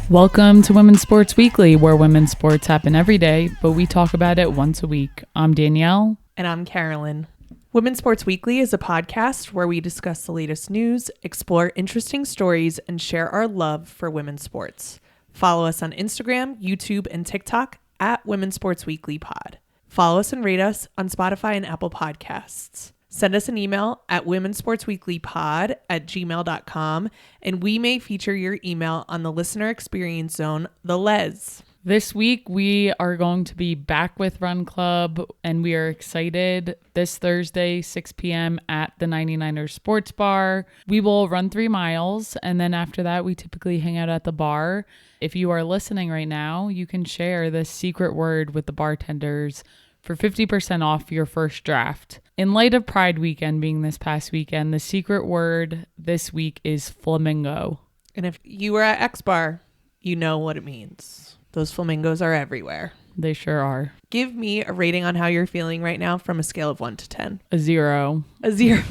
Welcome to Women's Sports Weekly, where women's sports happen every day, but we talk about it once a week. I'm Danielle. And I'm Carolyn. Women's Sports Weekly is a podcast where we discuss the latest news, explore interesting stories, and share our love for women's sports. Follow us on Instagram, YouTube, and TikTok at WomensSportsWeeklyPod. Follow us and rate us on Spotify and Apple Podcasts. Send us an email at WomensSportsWeeklyPod@gmail.com, and we may feature your email on the Listener Experience Zone, the Les. This week, we are going to be back with Run Club, and we are excited. This Thursday, 6 p.m. at the 99ers Sports Bar. We will run 3 miles, and then after that, we typically hang out at the bar. If you are listening right now, you can share this secret word with the bartenders for 50% off your first draft. In light of Pride Weekend being this past weekend, the secret word this week is flamingo. And if you were at X Bar, you know what it means. Those flamingos are everywhere. They sure are. Give me a rating on how you're feeling right now from a scale of 1 to 10. A 0. A 0.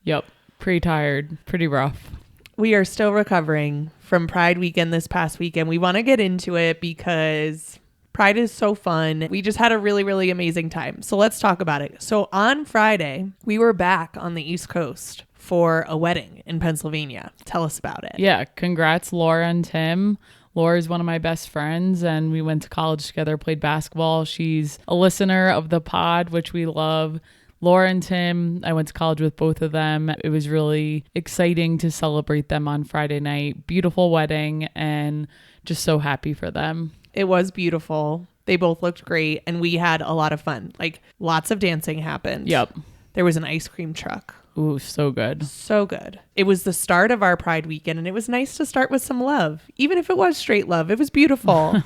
Yep. Pretty tired. Pretty rough. We are still recovering from Pride Weekend this past weekend. We want to get into it because Pride is so fun. We just had a really, really amazing time. So let's talk about it. So on Friday, we were back on the East Coast for a wedding in Pennsylvania. Tell us about it. Yeah. Congrats, Laura and Tim. Laura is one of my best friends, and we went to college together, played basketball. She's a listener of the pod, which we love. Laura and Tim, I went to college with both of them. It was really exciting to celebrate them on Friday night. Beautiful wedding, and just so happy for them. It was beautiful. They both looked great, and we had a lot of fun. Like, lots of dancing happened. Yep. There was an ice cream truck. Ooh, so good. So good. It was the start of our Pride Weekend, and it was nice to start with some love. Even if it was straight love, it was beautiful.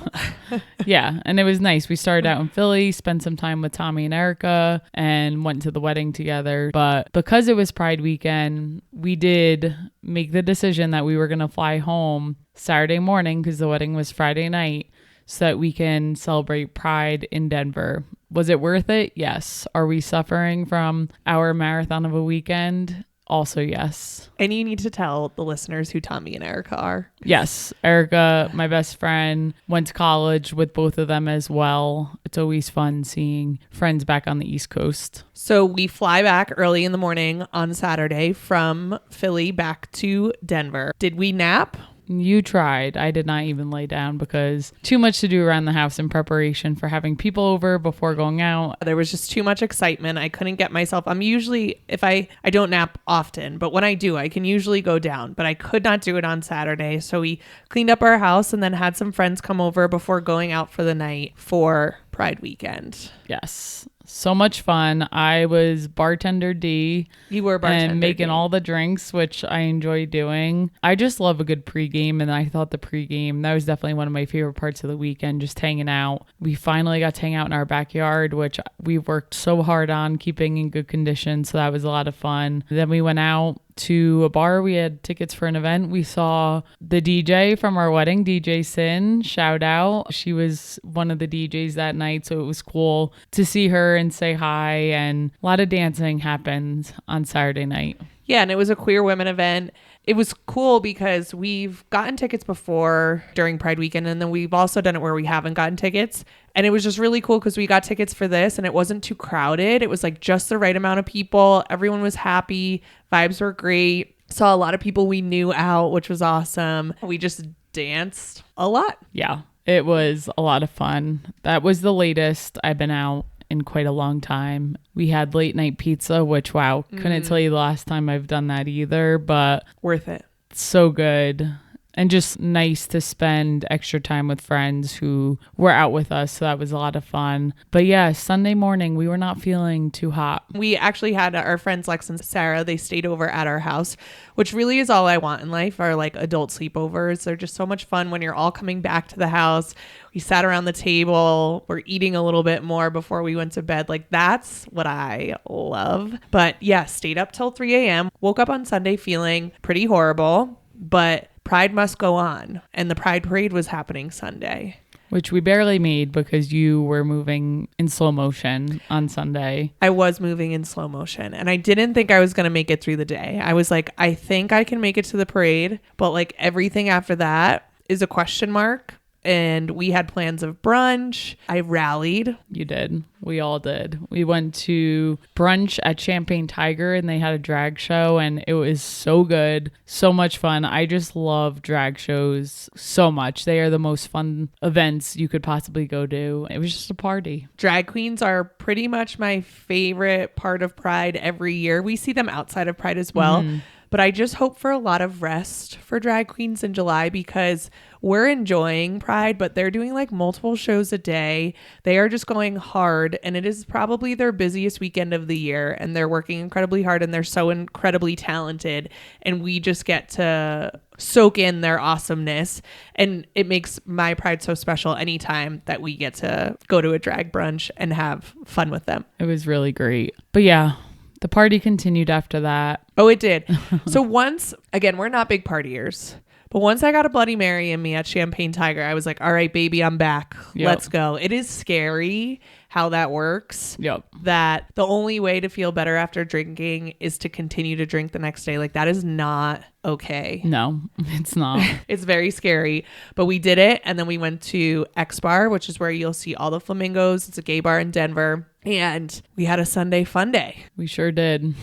Yeah, and it was nice. We started out in Philly, spent some time with Tommy and Erica, and went to the wedding together. But because it was Pride Weekend, we did make the decision that we were going to fly home Saturday morning because the wedding was Friday night, so that we can celebrate Pride in Denver. Was it worth it? Yes. Are we suffering from our marathon of a weekend? Also, yes. And you need to tell the listeners who Tommy and Erica are. Yes. Erica, my best friend, went to college with both of them as well. It's always fun seeing friends back on the East Coast. So we fly back early in the morning on Saturday from Philly back to Denver. Did we nap? You tried. I did not even lay down because too much to do around the house in preparation for having people over before going out. There was just too much excitement. I couldn't get myself. I'm usually, if I don't nap often, but when I do, I can usually go down, but I could not do it on Saturday. So we cleaned up our house and then had some friends come over before going out for the night for Pride Weekend. Yes. So much fun. I was bartender D. You were bartender and making D. all the drinks, which I enjoy doing. I just love a good pregame, and I thought the pregame, that was definitely one of my favorite parts of the weekend, just hanging out. We finally got to hang out in our backyard, which we worked so hard on keeping in good condition, so that was a lot of fun. Then we went out to a bar. We had tickets for an event. We saw the DJ from our wedding, DJ Sin, shout out. She was one of the DJs that night, so it was cool to see her and say hi, and a lot of dancing happened on Saturday night. Yeah, and it was a queer women event. It was cool because we've gotten tickets before during Pride Weekend, and then we've also done it where we haven't gotten tickets. And it was just really cool because we got tickets for this and it wasn't too crowded. It was like just the right amount of people. Everyone was happy. Vibes were great. Saw a lot of people we knew out, which was awesome. We just danced a lot. Yeah, it was a lot of fun. That was the latest I've been out in quite a long time. We had late night pizza, which, wow, couldn't tell you the last time I've done that either, but worth it. So good. And just nice to spend extra time with friends who were out with us. So that was a lot of fun. But yeah, Sunday morning, we were not feeling too hot. We actually had our friends Lex and Sarah. They stayed over at our house, which really is all I want in life, are like adult sleepovers. They're just so much fun when you're all coming back to the house. We sat around the table. We're eating a little bit more before we went to bed. Like, that's what I love. But yeah, stayed up till 3 a.m. Woke up on Sunday feeling pretty horrible, but Pride must go on. And the Pride Parade was happening Sunday. Which we barely made because you were moving in slow motion on Sunday. I was moving in slow motion, and I didn't think I was going to make it through the day. I was like, I think I can make it to the parade, but like everything after that, is a question mark. And we had plans of brunch. I rallied. You did. We all did. We went to brunch at Champagne Tiger and they had a drag show and it was so good. So much fun. I just love drag shows so much. They are the most fun events you could possibly go to. It was just a party. Drag queens are pretty much my favorite part of Pride every year. We see them outside of Pride as well. But I just hope for a lot of rest for drag queens in July because we're enjoying Pride, but they're doing like multiple shows a day. They are just going hard and it is probably their busiest weekend of the year and they're working incredibly hard and they're so incredibly talented and we just get to soak in their awesomeness and it makes my Pride so special anytime that we get to go to a drag brunch and have fun with them. It was really great. But yeah, the party continued after that. Oh, it did. So once, again, we're not big partiers, but once I got a Bloody Mary in me at Champagne Tiger, I was like, all right, baby, I'm back. Yep. Let's go. It is scary how that works. Yep. That the only way to feel better after drinking is to continue to drink the next day. Like that is not okay. No, it's not. It's very scary, but we did it. And then we went to X Bar, which is where you'll see all the flamingos. It's a gay bar in Denver. And we had a Sunday fun day. We sure did.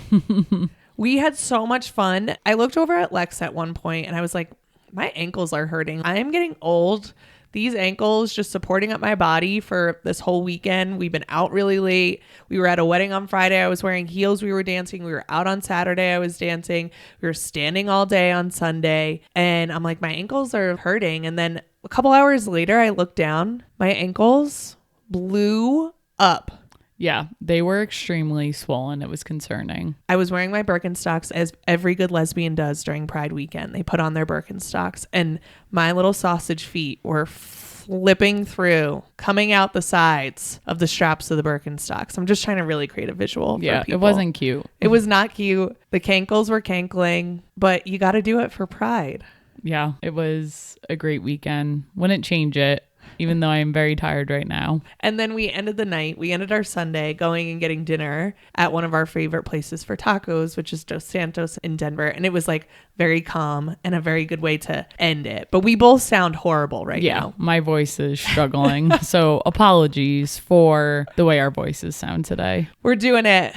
We had so much fun. I looked over at Lex at one point and I was like, my ankles are hurting. I am getting old. These ankles just supporting up my body for this whole weekend. We've been out really late. We were at a wedding on Friday. I was wearing heels. We were dancing. We were out on Saturday. I was dancing. We were standing all day on Sunday. And I'm like, my ankles are hurting. And then a couple hours later, I looked down. My ankles blew up. Yeah, they were extremely swollen. It was concerning. I was wearing my Birkenstocks as every good lesbian does during Pride weekend. They put on their Birkenstocks and my little sausage feet were flipping through, coming out the sides of the straps of the Birkenstocks. I'm just trying to really create a visual for people. It wasn't cute. It was not cute. The cankles were cankling, but you got to do it for Pride. Yeah, it was a great weekend. Wouldn't change it. Even though I am very tired right now. And then we ended the night. We ended our Sunday going and getting dinner at one of our favorite places for tacos, which is Dos Santos in Denver. And it was like very calm and a very good way to end it. But we both sound horrible right now. Yeah, my voice is struggling. So apologies for the way our voices sound today. We're doing it.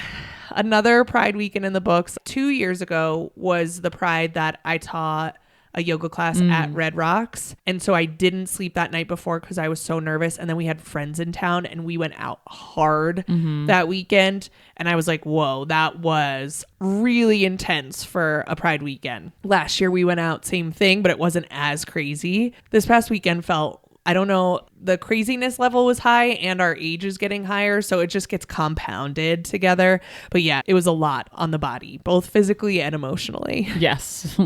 Another Pride weekend in the books. 2 years ago was the Pride that I taught a yoga class at Red Rocks. And so I didn't sleep that night before because I was so nervous. And then we had friends in town and we went out hard that weekend. And I was like, whoa, that was really intense for a Pride weekend. Last year we went out, same thing, but it wasn't as crazy. This past weekend felt, I don't know, the craziness level was high and our age is getting higher. So it just gets compounded together. But yeah, it was a lot on the body, both physically and emotionally. Yes,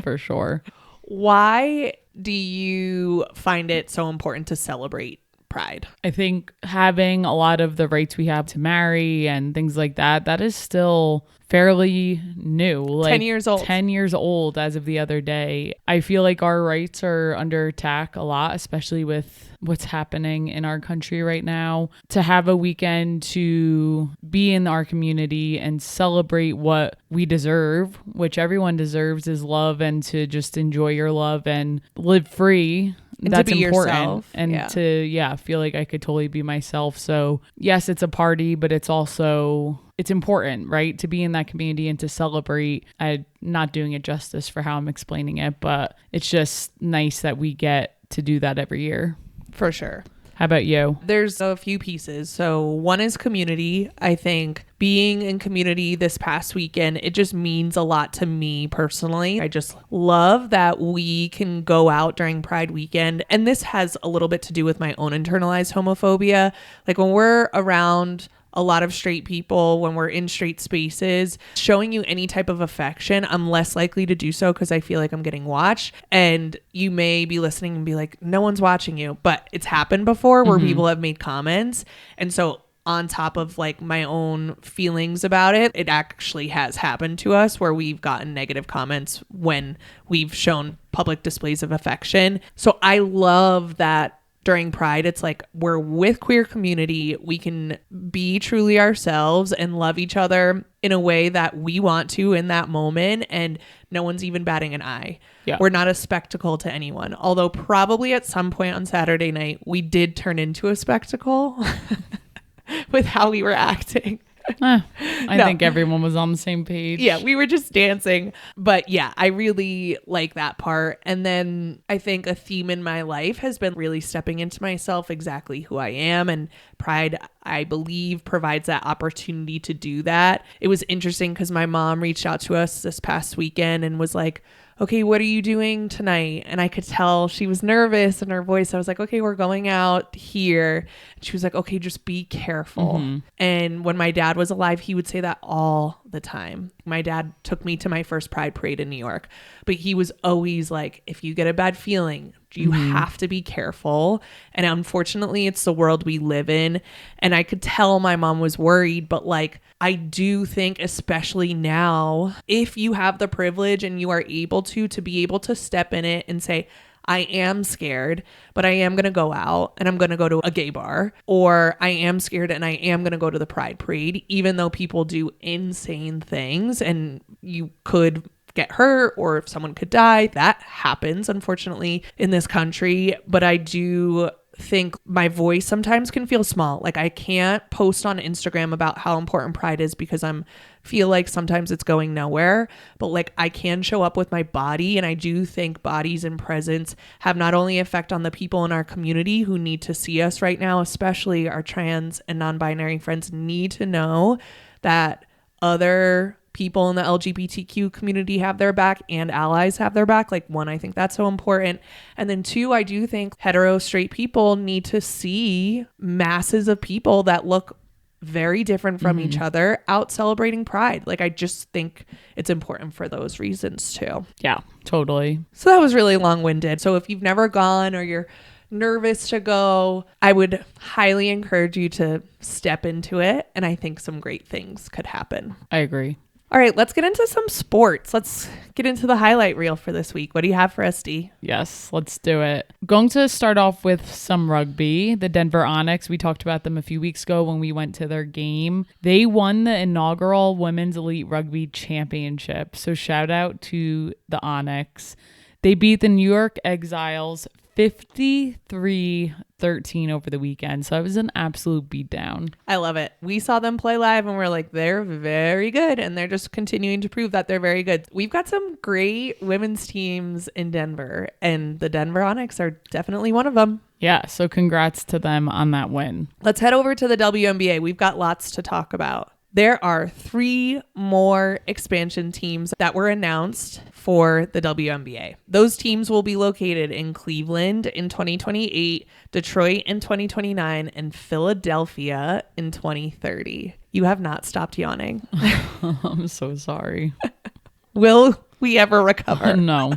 for sure. Why do you find it so important to celebrate Pride? I think having a lot of the rights we have to marry and things like that, that is still fairly new. Like 10 years old. 10 years old as of the other day. I feel like our rights are under attack a lot, especially with what's happening in our country right now. To have a weekend to be in our community and celebrate what we deserve, which everyone deserves, is love, and to just enjoy your love and live free. And that's to be important. Yourself. And to feel like I could totally be myself. So yes, it's a party, but it's also, it's important, right? To be in that community and to celebrate. I'm not doing it justice for how I'm explaining it, but it's just nice that we get to do that every year. For sure. How about you? There's a few pieces. So one is community. I think being in community this past weekend, it just means a lot to me personally. I just love that we can go out during Pride weekend. And this has a little bit to do with my own internalized homophobia. Like when we're around a lot of straight people, when we're in straight spaces, showing you any type of affection, I'm less likely to do so because I feel like I'm getting watched. And you may be listening and be like, no one's watching you. But it's happened before where people have made comments. And so on top of like my own feelings about it, it actually has happened to us where we've gotten negative comments when we've shown public displays of affection. So I love that during Pride. It's like we're with queer community. We can be truly ourselves and love each other in a way that we want to in that moment. And no one's even batting an eye. Yeah. We're not a spectacle to anyone. Although probably at some point on Saturday night, we did turn into a spectacle with how we were acting. I think everyone was on the same page. Yeah, we were just dancing. But yeah, I really like that part. And then I think a theme in my life has been really stepping into myself, exactly who I am. And Pride, I believe, provides that opportunity to do that. It was interesting because my mom reached out to us this past weekend and was like, okay, what are you doing tonight? And I could tell she was nervous in her voice. I was like, okay, we're going out here. And she was like, okay, just be careful. Mm-hmm. And when my dad was alive, he would say that all the time. My dad took me to my first Pride parade in New York, but he was always like, if you get a bad feeling, you have to be careful. And unfortunately, it's the world we live in. And I could tell my mom was worried, but like, I do think, especially now, if you have the privilege and you are able to be able to step in it and say, I am scared, but I am going to go out and I'm going to go to a gay bar, or I am scared and I am going to go to the Pride parade, even though people do insane things and you could get hurt or if someone could die. That happens, unfortunately, in this country. But I do think my voice sometimes can feel small. Like I can't post on Instagram about how important Pride is because feel like sometimes it's going nowhere, but like I can show up with my body. And I do think bodies and presence have not only effect on the people in our community who need to see us right now, especially our trans and non-binary friends need to know that other people in the LGBTQ community have their back and allies have their back. Like, one, I think that's so important. And then two, I do think hetero straight people need to see masses of people that look very different from each other out celebrating Pride. Like, I just think it's important for those reasons too. Yeah, totally. So that was really long-winded. So if you've never gone or you're nervous to go, I would highly encourage you to step into it. And I think some great things could happen. I agree. All right, let's get into some sports. Let's get into the highlight reel for this week. What do you have for us, Dee? Yes, let's do it. Going to start off with some rugby. The Denver Onyx, we talked about them a few weeks ago when we went to their game. They won the inaugural Women's Elite Rugby Championship. So shout out to the Onyx. They beat the New York Exiles 53-13 over the weekend. So it was an absolute beatdown. I love it. We saw them play live and we're like, they're very good. And they're just continuing to prove that they're very good. We've got some great women's teams in Denver, and the Denver Onyx are definitely one of them. Yeah, so congrats to them on that win. Let's head over to the WNBA. We've got lots to talk about. There are 3 more expansion teams that were announced for the WNBA. Those teams will be located in Cleveland in 2028, Detroit in 2029, and Philadelphia in 2030. You have not stopped yawning. I'm so sorry. Will we ever recover? No.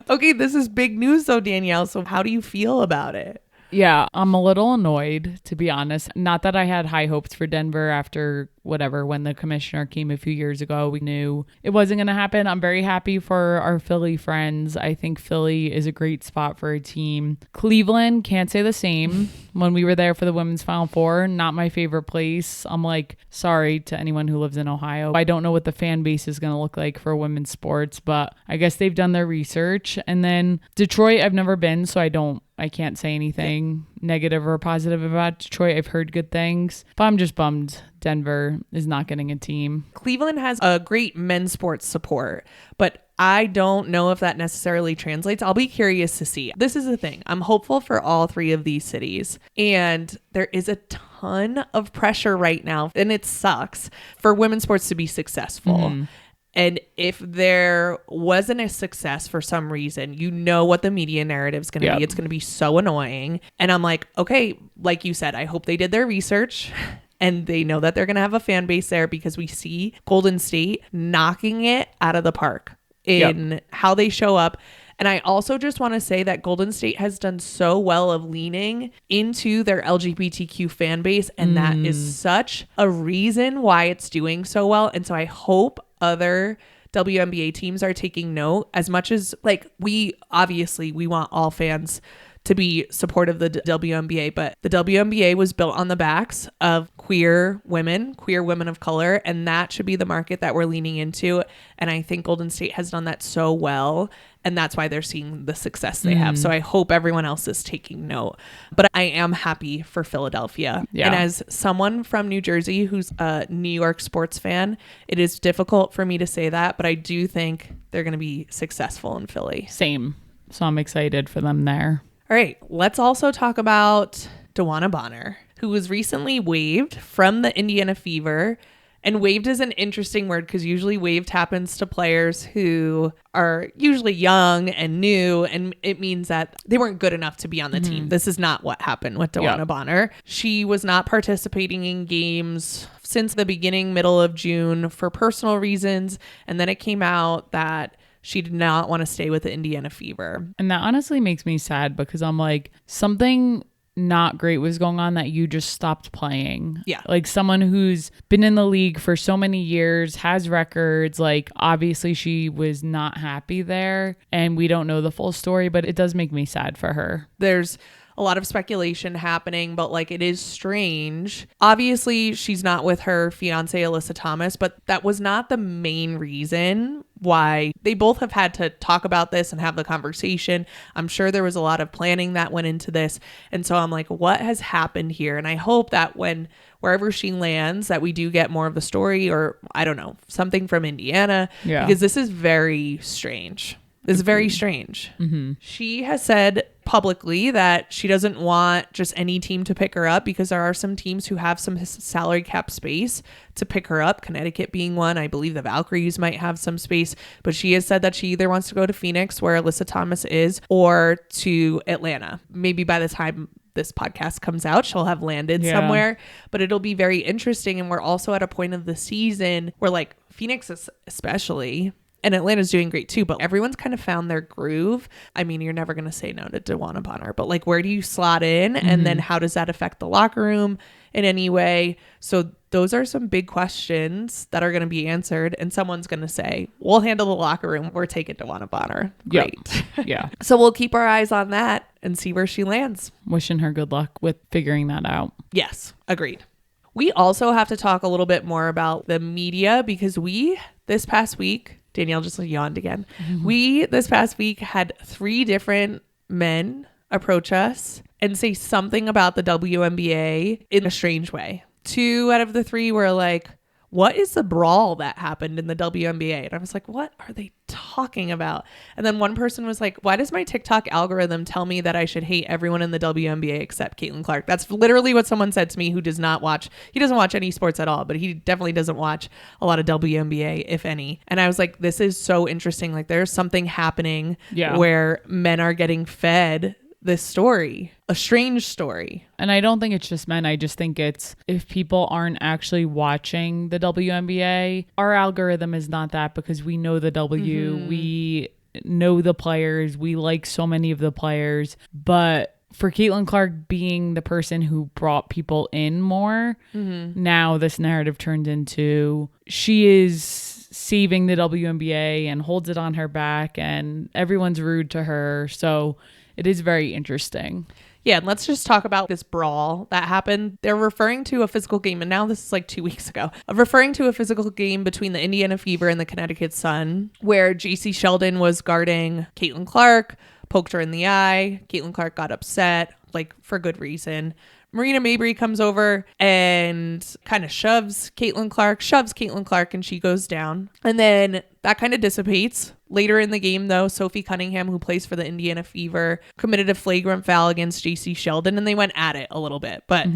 Okay, this is big news though, Danielle. So how do you feel about it? Yeah, I'm a little annoyed, to be honest. Not that I had high hopes for Denver after when the commissioner came a few years ago. We knew it wasn't going to happen. I'm very happy for our Philly friends. I think Philly is a great spot for a team. Cleveland, can't say the same. When we were there for the Women's Final Four, not my favorite place. I'm like, sorry to anyone who lives in Ohio. I don't know what the fan base is going to look like for women's sports, but I guess they've done their research. And then Detroit, I've never been, so I can't say anything negative or positive about Detroit. I've heard good things, but I'm just bummed Denver is not getting a team. Cleveland has a great men's sports support, but I don't know if that necessarily translates. I'll be curious to see. This is the thing. I'm hopeful for all 3 of these cities, and there is a ton of pressure right now, and it sucks for women's sports to be successful. Mm-hmm. And if there wasn't a success for some reason, you know what the media narrative is going to be. It's going to be so annoying. And I'm like, okay, like you said, I hope they did their research and they know that they're going to have a fan base there, because we see Golden State knocking it out of the park in how they show up. And I also just want to say that Golden State has done so well of leaning into their LGBTQ fan base. And that is such a reason why it's doing so well. And so I hope other WNBA teams are taking note, as much as like we want all fans to be supportive of the WNBA, but the WNBA was built on the backs of queer women of color, and that should be the market that we're leaning into. And I think Golden State has done that so well, and that's why they're seeing the success they have. So I hope everyone else is taking note. But I am happy for Philadelphia. Yeah. And as someone from New Jersey who's a New York sports fan, it is difficult for me to say that, but I do think they're going to be successful in Philly. Same. So I'm excited for them there. All right, let's also talk about DeWanna Bonner, who was recently waived from the Indiana Fever. And waived is an interesting word because usually waived happens to players who are usually young and new, and it means that they weren't good enough to be on the team. This is not what happened with DeWanna Bonner. She was not participating in games since the middle of June for personal reasons, and then it came out that she did not want to stay with the Indiana Fever. And that honestly makes me sad because I'm like, something not great was going on that you just stopped playing. Yeah. Like someone who's been in the league for so many years, has records, like obviously she was not happy there, and we don't know the full story, but it does make me sad for her. There's a lot of speculation happening, but like it is strange. Obviously she's not with her fiance Alyssa Thomas, but that was not the main reason why. They both have had to talk about this and have the conversation. I'm sure there was a lot of planning that went into this. And so I'm like, what has happened here? And I hope that wherever she lands, that we do get more of the story, or I don't know, something from Indiana, because this is very strange. This is very strange. She has said publicly that she doesn't want just any team to pick her up because there are some teams who have some salary cap space to pick her up, Connecticut being one. I believe the Valkyries might have some space, but she has said that she either wants to go to Phoenix, where Alyssa Thomas is, or to Atlanta. Maybe by the time this podcast comes out, she'll have landed somewhere, but it'll be very interesting. And we're also at a point of the season where like Phoenix especially, and Atlanta's doing great too, but everyone's kind of found their groove. I mean, you're never going to say no to DeWanna Bonner, but like, where do you slot in? And then how does that affect the locker room in any way? So those are some big questions that are going to be answered. And someone's going to say, we'll handle the locker room. We're taking DeWanna Bonner. Great. Yeah. So we'll keep our eyes on that and see where she lands. Wishing her good luck with figuring that out. Yes, agreed. We also have to talk a little bit more about the media because this past week, Danielle just yawned again. We, this past week, had 3 different men approach us and say something about the WNBA in a strange way. 2 out of the 3 were like, what is the brawl that happened in the WNBA? And I was like, what are they talking about? And then one person was like, why does my TikTok algorithm tell me that I should hate everyone in the WNBA except Caitlin Clark? That's literally what someone said to me, who does not watch. He doesn't watch any sports at all, but he definitely doesn't watch a lot of WNBA, if any. And I was like, this is so interesting. Like there's something happening where men are getting fed this story, a strange story. And I don't think it's just men. I just think it's, if people aren't actually watching the WNBA, our algorithm is not that, because we know the we know the players, we like so many of the players. But for Caitlin Clark being the person who brought people in more, now this narrative turned into she is saving the WNBA and holds it on her back, and everyone's rude to her. So it is very interesting. Yeah, and let's just talk about this brawl that happened. They're referring to a physical game, and now this is like 2 weeks ago, of referring to a physical game between the Indiana Fever and the Connecticut Sun, where JC Sheldon was guarding Caitlin Clark, poked her in the eye. Caitlin Clark got upset, like for good reason. Marina Mabry comes over and kind of shoves Caitlin Clark, and she goes down. And then that kind of dissipates. Later in the game, though, Sophie Cunningham, who plays for the Indiana Fever, committed a flagrant foul against JC Sheldon, and they went at it a little bit. But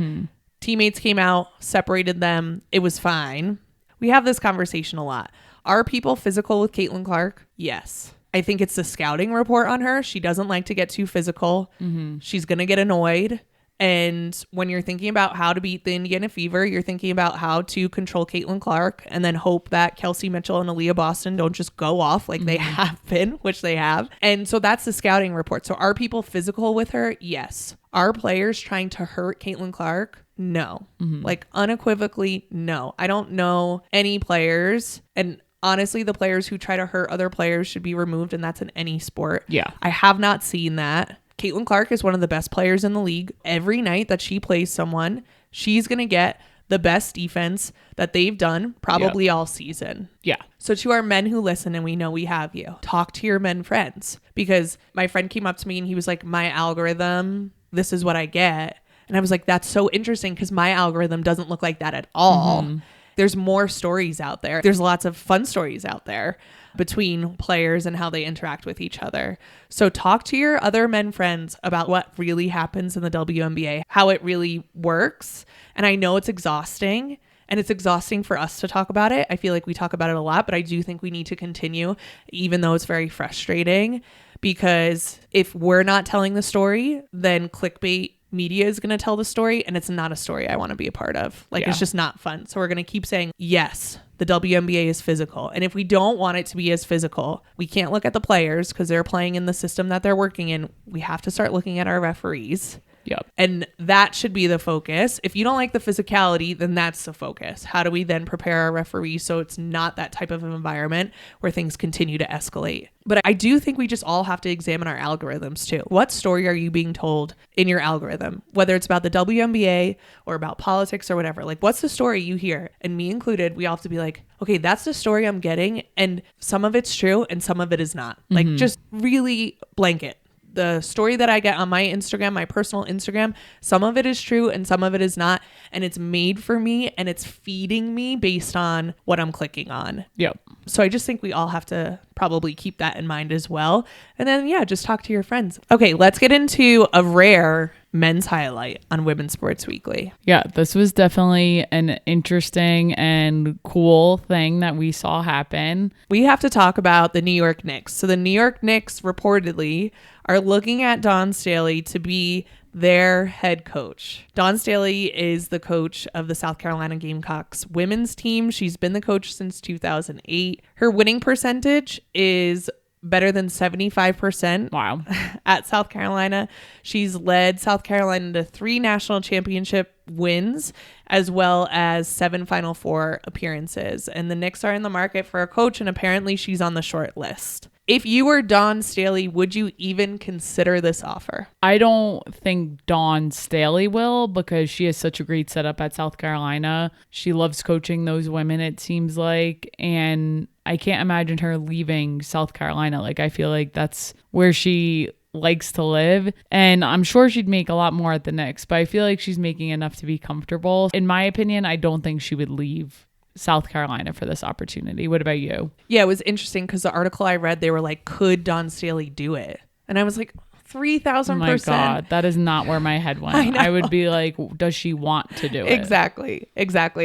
teammates came out, separated them. It was fine. We have this conversation a lot. Are people physical with Caitlin Clark? Yes. I think it's the scouting report on her. She doesn't like to get too physical. She's going to get annoyed. And when you're thinking about how to beat the Indiana Fever, you're thinking about how to control Caitlin Clark and then hope that Kelsey Mitchell and Aaliyah Boston don't just go off like they have been, which they have. And so that's the scouting report. So are people physical with her? Yes. Are players trying to hurt Caitlin Clark? No. Like unequivocally, no. I don't know any players, and honestly, the players who try to hurt other players should be removed, and that's in any sport. Yeah. I have not seen that. Caitlin Clark is one of the best players in the league. Every night that she plays someone, she's going to get the best defense that they've done probably all season. Yeah. So to our men who listen, and we know we have you, talk to your men friends, because my friend came up to me and he was like, my algorithm, this is what I get. And I was like, that's so interesting because my algorithm doesn't look like that at all. Mm-hmm. There's more stories out there. There's lots of fun stories out there between players and how they interact with each other. So talk to your other men friends about what really happens in the WNBA, how it really works. And I know it's exhausting, and it's exhausting for us to talk about it. I feel like we talk about it a lot, but I do think we need to continue, even though it's very frustrating, because if we're not telling the story, then clickbait media is going to tell the story, and it's not a story I want to be a part of. It's just not fun. So we're going to keep saying, yes, the WNBA is physical. And if we don't want it to be as physical, we can't look at the players because they're playing in the system that they're working in. We have to start looking at our referees. Yep. And that should be the focus. If you don't like the physicality, then that's the focus. How do we then prepare our referees so it's not that type of an environment where things continue to escalate? But I do think we just all have to examine our algorithms too. What story are you being told in your algorithm? Whether it's about the WNBA or about politics or whatever. What's the story you hear? And me included, we all have to be like, okay, that's the story I'm getting. And some of it's true and some of it is not. Just really blanket. The story that I get on my Instagram, my personal Instagram, some of it is true and some of it is not. And it's made for me and it's feeding me based on what I'm clicking on. Yep. So I just think we all have to probably keep that in mind as well. And then, just talk to your friends. Okay, let's get into a rare men's highlight on Women's Sports Weekly. Yeah, this was definitely an interesting and cool thing that we saw happen. We have to talk about the New York Knicks. So the New York Knicks reportedly are looking at Dawn Staley to be their head coach. Dawn Staley is the coach of the South Carolina Gamecocks women's team. She's been the coach since 2008. Her winning percentage is better than 75%. Wow. At South Carolina. She's led South Carolina to 3 national championship wins, as well as 7 Final Four appearances. And the Knicks are in the market for a coach, and apparently she's on the short list. If you were Dawn Staley, would you even consider this offer? I don't think Dawn Staley will, because she has such a great setup at South Carolina. She loves coaching those women, it seems like. And I can't imagine her leaving South Carolina. I feel like that's where she likes to live. And I'm sure she'd make a lot more at the Knicks, but I feel like she's making enough to be comfortable. In my opinion, I don't think she would leave South Carolina for this opportunity. What about you? Yeah, it was interesting because the article I read, they were like, could Dawn Staley do it? And I was like, 3,000%. Oh my God, that is not where my head went. I would be like, does she want to do it? Exactly.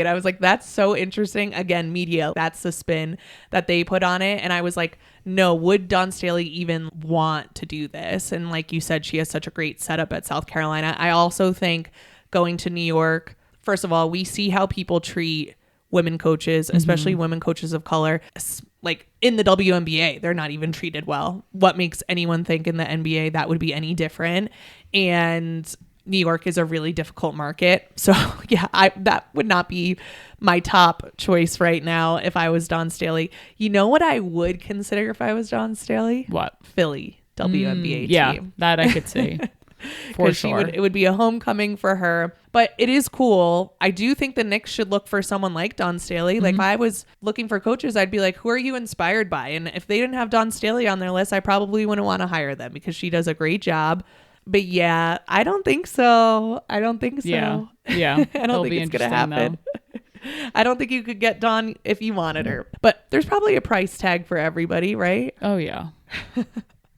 And I was like, that's so interesting. Again, media, that's the spin that they put on it. And I was like, no, would Dawn Staley even want to do this? And like you said, she has such a great setup at South Carolina. I also think going to New York, first of all, we see how people treat women coaches, especially women coaches of color. In the WNBA, they're not even treated well. What makes anyone think in the NBA that would be any different? And New York is a really difficult market. So yeah, that would not be my top choice right now if I was Dawn Staley. You know what I would consider if I was Dawn Staley? What? Philly WNBA team. Yeah, that I could see. For sure. It would be a homecoming for her. But it is cool. I do think the Knicks should look for someone like Dawn Staley. If I was looking for coaches, I'd be like, who are you inspired by? And if they didn't have Dawn Staley on their list, I probably wouldn't want to hire them because she does a great job. But yeah, I don't think so. Yeah. I don't think it's going to happen. I don't think you could get Dawn if you wanted her. But there's probably a price tag for everybody, right? Oh, yeah.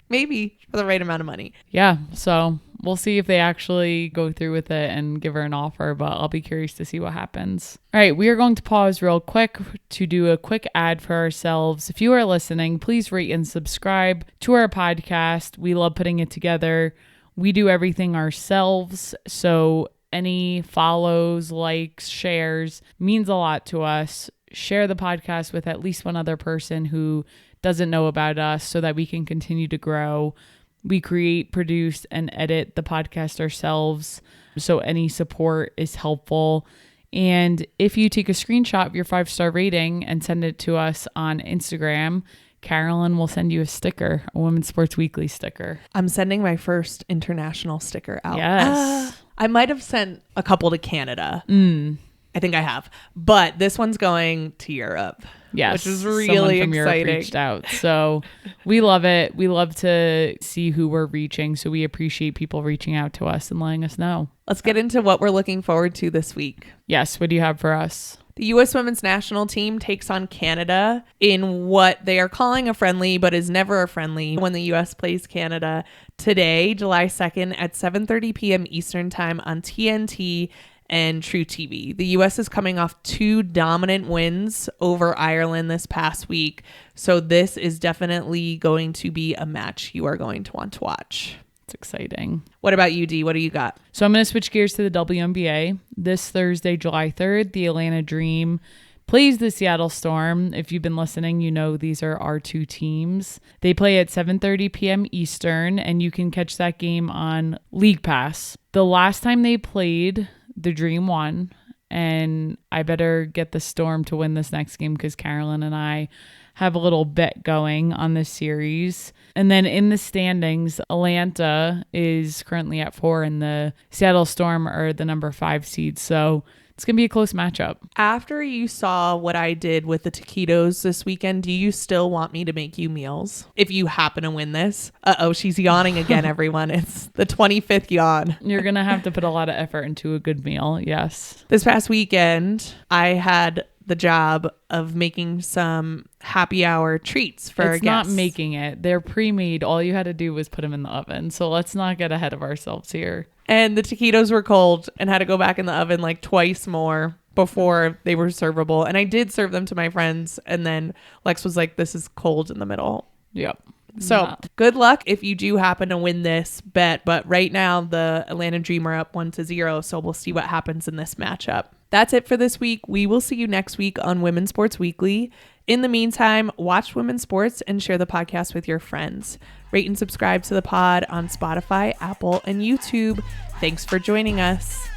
Maybe for the right amount of money. Yeah. So we'll see if they actually go through with it and give her an offer, but I'll be curious to see what happens. All right. We are going to pause real quick to do a quick ad for ourselves. If you are listening, please rate and subscribe to our podcast. We love putting it together. We do everything ourselves. So any follows, likes, shares means a lot to us. Share the podcast with at least one other person who doesn't know about us so that we can continue to grow. We create, produce, and edit the podcast ourselves, so any support is helpful. And if you take a screenshot of your 5-star rating and send it to us on Instagram, Carolyn will send you a sticker, a Women's Sports Weekly sticker. I'm sending my first international sticker out. Yes. I might have sent a couple to Canada. I think I have. But this one's going to Europe. Yes. Which is really Someone from Europe exciting. reached out. So we love it. We love to see who we're reaching. So we appreciate people reaching out to us and letting us know. Let's get into what we're looking forward to this week. Yes. What do you have for us? The U.S. women's national team takes on Canada in what they are calling a friendly, but is never a friendly, when the U.S. plays Canada today, July 2nd at 7:30 p.m. Eastern Time on TNT and True TV. The U.S. is coming off 2 dominant wins over Ireland this past week, so this is definitely going to be a match you are going to want to watch. It's exciting. What about you, Dee? What do you got? So I'm going to switch gears to the WNBA. This Thursday, July 3rd, the Atlanta Dream plays the Seattle Storm. If you've been listening, you know these are our 2 teams. They play at 7:30 p.m. Eastern, and you can catch that game on League Pass. The last time they played, the Dream won, and I better get the Storm to win this next game because Carolyn and I have a little bet going on this series. And then in the standings, Atlanta is currently at 4 and the Seattle Storm are the number 5 seed. So it's going to be a close matchup. After you saw what I did with the taquitos this weekend, do you still want me to make you meals if you happen to win this? Uh-oh, she's yawning again, everyone. It's the 25th yawn. You're going to have to put a lot of effort into a good meal. Yes. This past weekend, I had the job of making some happy hour treats for our guests. It's not making it. They're pre-made. All you had to do was put them in the oven. So let's not get ahead of ourselves here. And the taquitos were cold and had to go back in the oven like twice more before they were servable. And I did serve them to my friends. And then Lex was like, this is cold in the middle. Yep. So good luck if you do happen to win this bet. But right now, the Atlanta Dream are up 1-0. So we'll see what happens in this matchup. That's it for this week. We will see you next week on Women's Sports Weekly. In the meantime, watch women's sports and share the podcast with your friends. Rate and subscribe to the pod on Spotify, Apple, and YouTube. Thanks for joining us.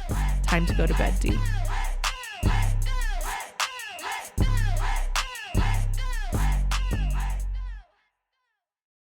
Time to go to bed, Dee.